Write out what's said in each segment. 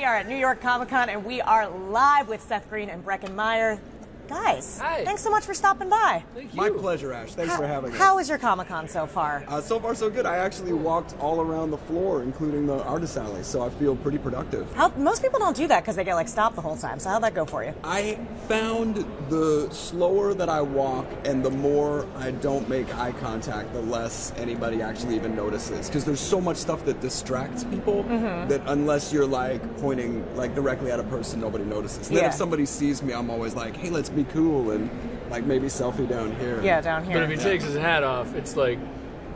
are at New York Comic Con, and we are live with Seth Green and Breckin Meyer. Guys, Hi. Thanks so much for stopping by. Thank you. My pleasure, Ash. Thanks for having us. How is your Comic Con so far? So far, so good. I actually walked all around the floor, including the artist alley, so I feel pretty productive. Most people don't do that because they get like stopped the whole time. So how'd that go for you? I found the slower that I walk and the more I don't make eye contact, the less anybody actually even notices. Because there's so much stuff that distracts people that unless you're like pointing like directly at a person, nobody notices. And then if somebody sees me, I'm always like, hey, let's be cool and like maybe selfie down here. Yeah, down here. But if he takes his hat off, it's like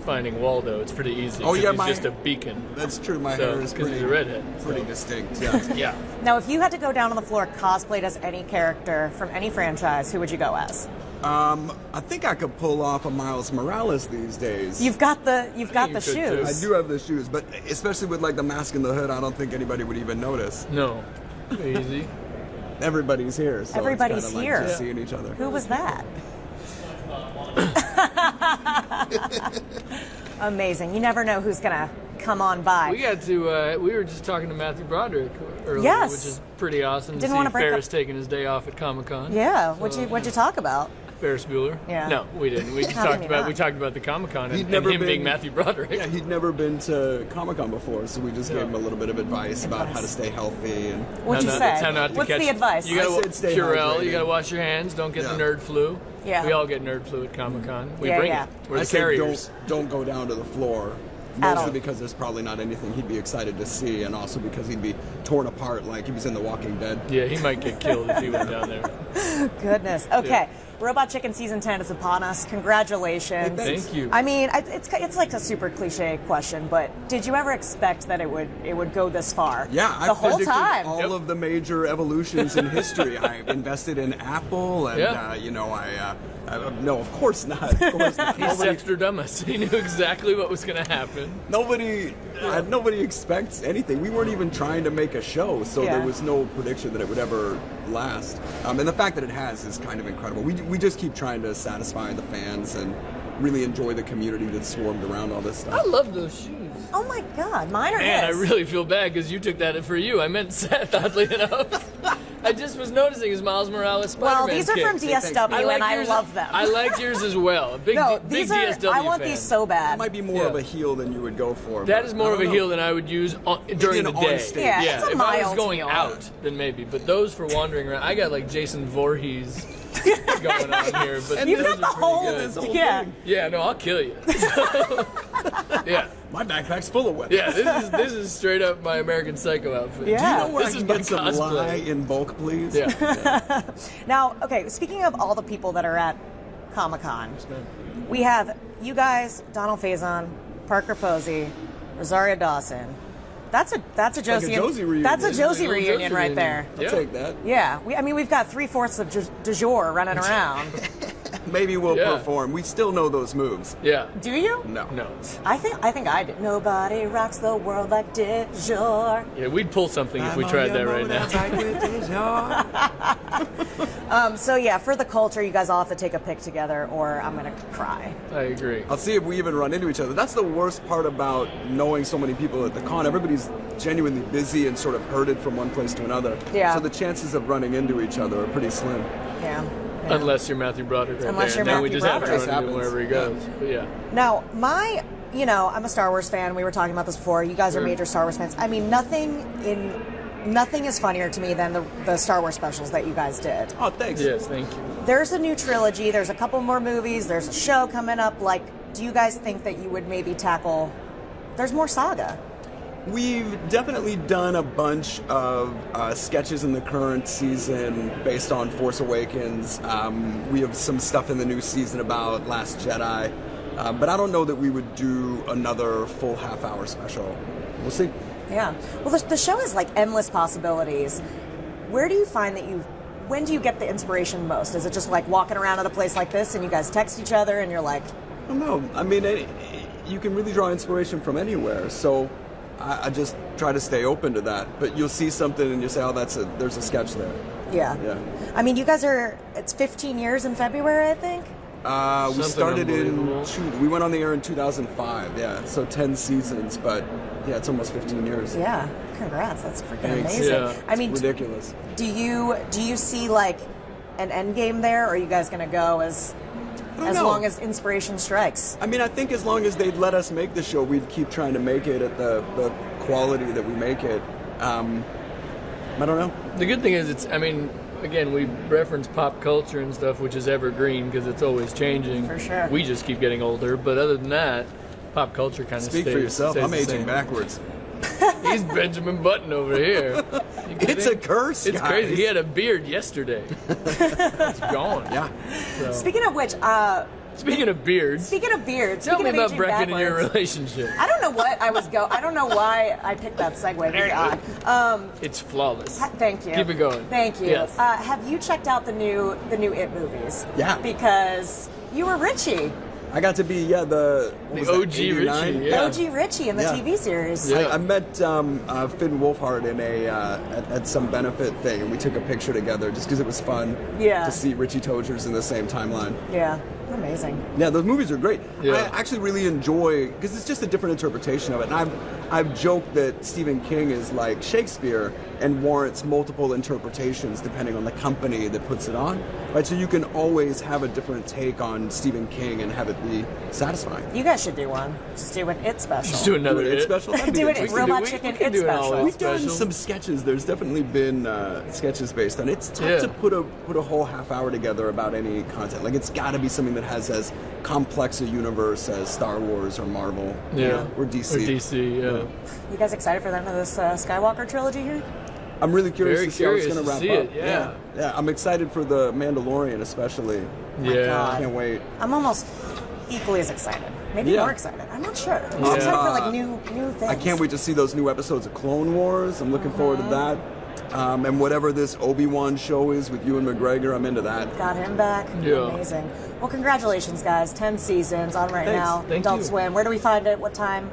finding Waldo. It's pretty easy. Oh yeah, he's just a beacon. That's true. My hair is because he's a redhead. pretty distinct. Yeah. Yeah. Now, if you had to go down on the floor cosplayed as any character from any franchise, who would you go as? I think I could pull off a Miles Morales these days. You've got the you shoes. I do have the shoes, but especially with like the mask and the hood, I don't think anybody would even notice. No. Easy. Everybody's here, so Everybody's it's kinda here. like just seeing each other. Who was that? Amazing. You never know who's gonna come on by. We got to. We were just talking to Matthew Broderick earlier, Yes. which is pretty awesome. Didn't to wanna see break Ferris up- taking his day off at Comic-Con. Yeah. What'd you talk about? Ferris Bueller. Yeah. No, we didn't. We just How talked can you about not? we talked about the Comic-Con and He'd never him been- being Matthew Broderick. Yeah, he'd never been to Comic-Con before, so we just Yeah. gave him a little bit of advice about Advice. how to stay healthy and. What'd you How say? not to What's catch, the advice? You I gotta said stay Purell. hydrated. You gotta wash your hands. Don't get Yeah. the nerd flu. Yeah. We all get nerd flu at Comic-Con. We Yeah, bring yeah. it. We're I the said carriers. don't go down to the floor. At Mostly all. because there's probably not anything he'd be excited to see, and also because he'd be torn apart like he was in The Walking Dead. Yeah, he might get killed if he went down there. Goodness. Okay. Robot Chicken Season 10 is upon us. Congratulations. Thank you. I mean, it's like a super cliche question, but did you ever expect that it would go this far? Yeah, the I whole predicted time. all of the major evolutions in history. I invested in Apple, and Yeah. no, of course not. Of course not. He Dexter us. He knew exactly what was going to happen. Nobody expects anything. We weren't even trying to make a show, so Yeah. there was no prediction that it would ever last. And the fact that it has is kind of incredible. We just keep trying to satisfy the fans and really enjoy the community that swarmed around all this I stuff. love those shoes. Oh my God, mine are Man, I his. really feel bad because you took that for you. I meant Seth, oddly enough. I just was noticing his Miles Morales Spider-Man Well, these are from kicks. DSW, and I yours- love them. I like yours as well. Big, No, big these are. DSW I want fan. these so That bad. might be more Yeah. of a heel than you would go for. That but is more I of a don't heel know. than I would use during the on day. stage. Yeah, it's a if I was mild going heel. out, then maybe. But those for wandering around, I got like Jason Voorhees going on here. But You've those got the are pretty whole. good. This whole Yeah. thing. Yeah, no, I'll kill you. Yeah. My backpack's full of weapons. Yeah, this is straight up my American Psycho outfit. Yeah. Do you know where This I is can my get some cosplay. lye in bulk, please? Yeah. Now, okay. Speaking of all the people that are at Comic-Con, we have you guys, Donald Faison, Parker Posey, Rosario Dawson. That's a Josie. Josie reunion. That's a Josie Little reunion Josie right reunion. there. I'll Yeah. take that. Yeah, we've got 3/4 of du jour running around. Maybe we'll Yeah. perform. We still know those moves. Yeah. Do you? No. No. I think I did. Nobody rocks the world like du jour. Yeah, we'd pull something if we tried that right now. So yeah, for the culture, you guys all have to take a pic together, or I'm gonna cry. I agree. I'll see if we even run into each other. That's the worst part about knowing so many people at the con. Everybody's genuinely busy and sort of herded from one place to another. Yeah. So the chances of running into each other are pretty slim. Yeah. Unless you're Matthew Broderick right Unless there. you're And then we Matthew just have to Broderick. run into him wherever he goes. But yeah. Now, I'm a Star Wars fan. We were talking about this before. You guys are major Star Wars fans. I mean, nothing is funnier to me than the Star Wars specials that you guys did. Oh, thanks. Yes, thank you. There's a new trilogy. There's a couple more movies. There's a show coming up. Like, do you guys think that you would maybe tackle? There's more saga. We've definitely done a bunch of sketches in the current season based on Force Awakens. We have some stuff in the new season about Last Jedi. But I don't know that we would do another full half-hour special. We'll see. Yeah. Well, the show has like endless possibilities. Where do you find that when do you get the inspiration most? Is it just like walking around at a place like this and you guys text each other and you're like, I don't know. I mean, you can really draw inspiration from anywhere. So I just try to stay open to that. But you'll see something and you say, oh, there's a sketch there. yeah. Yeah. I mean, you guys it's 15 years in February, I think. We started unbelievable. we went on the air in 2005, yeah, so 10 seasons, but Yeah, it's almost 15 years. Yeah, congrats. That's freaking Thanks. amazing. Yeah. I mean, Ridiculous. do you see like an end game there, or are you guys going to go as know. long as inspiration strikes? I mean, I think as long as they'd let us make the show, we'd keep trying to make it at the quality that we make it. I don't know. The good thing is, again, we reference pop culture and stuff, which is evergreen because it's always changing. For sure. We just keep getting older, but other than that, pop culture kind of Speak for yourself. I'm aging backwards. He's Benjamin Button over here. It's a curse, It's guys. crazy. He had a beard yesterday. It's gone. Yeah. So. Speaking of which, Speaking of beards, tell me about Breckin and your relationship. I don't know what I was I don't know why I picked that segue. Very odd. It's flawless. Thank you. Keep it going. Thank you. Yes. Have you checked out the new It movies? Yeah. Because you were Richie. I got to be the OG Richie. Yeah. OG Richie in the Yeah. TV series. Yeah. I met Finn Wolfhard in at some benefit thing, and we took a picture together just because it was fun to see Richie Togers in the same timeline. Yeah. Amazing. Yeah, those movies are great. Yeah. I actually really enjoy, because it's just a different interpretation of it. And I've joked that Stephen King is like Shakespeare and warrants multiple interpretations depending on the company that puts it on. Right? So you can always have a different take on Stephen King and have it be satisfying. You guys should do one. Just do an It special. Just do another It It special. That'd be Do it interesting. Robot we Chicken can It do an all special. It We've done special. some sketches. There's definitely been sketches based on it. It's tough Yeah. to put a whole half hour together about any content. Like, it's got to be something that has as complex a universe as Star Wars or Marvel. Yeah. Or DC. Or DC, yeah. You guys excited for the end of this Skywalker trilogy here? I'm really curious Very to see how it's curious going to to wrap see up. it, yeah. Yeah, I'm excited for the Mandalorian especially. my Yeah. God. Can't wait. I'm almost equally as excited. Maybe Yeah. more excited. I'm not sure. I'm Yeah. excited for like new things. I can't wait to see those new episodes of Clone Wars. I'm looking forward to that. And whatever this Obi-Wan show is with Ewan McGregor, I'm into that. Got him back. Yeah. Amazing. Well, congratulations, guys. 10 seasons on right Thanks. now. Thank Adult you. Swim. Where do we find it? What time?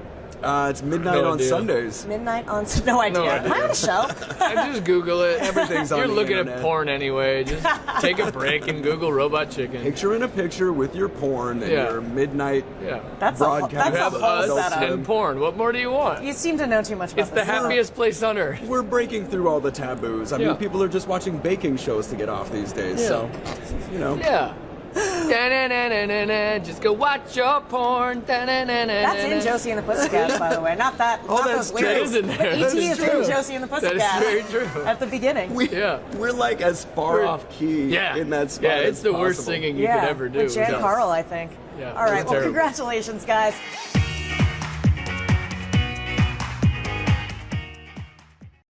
It's midnight No on idea. Sundays. Midnight on. No idea. idea. Am I on a show? I just Google it. Everything's on You're the looking internet. at porn anyway. Just take a break and Google Robot Chicken. Picture in a picture with your porn and Yeah. your midnight Yeah. That's broadcast. You That's have a whole us setup. and porn. What more do you want? You seem to know too much about It's the this. happiest place on earth. We're breaking through all the taboos. I Yeah. mean, people are just watching baking shows to get off these days. Yeah. So, you know. Yeah. Da-na-na-na-na-na. Just go watch your porn. Da-na-na-na-na. That's in Josie and the Pussycats, by the way. Not that. Oh, not that's those true. lyrics. It is in there. But That E.T. is is in true. Josie and the That is Pussycats. very true. At the beginning. Yeah. We're like as far We're- off key Yeah. in that spot. Yeah, it's as the worst possible. singing you could ever do. With Jan Yeah. Carl, I think. Yeah, All right. it's Well, terrible. congratulations, guys.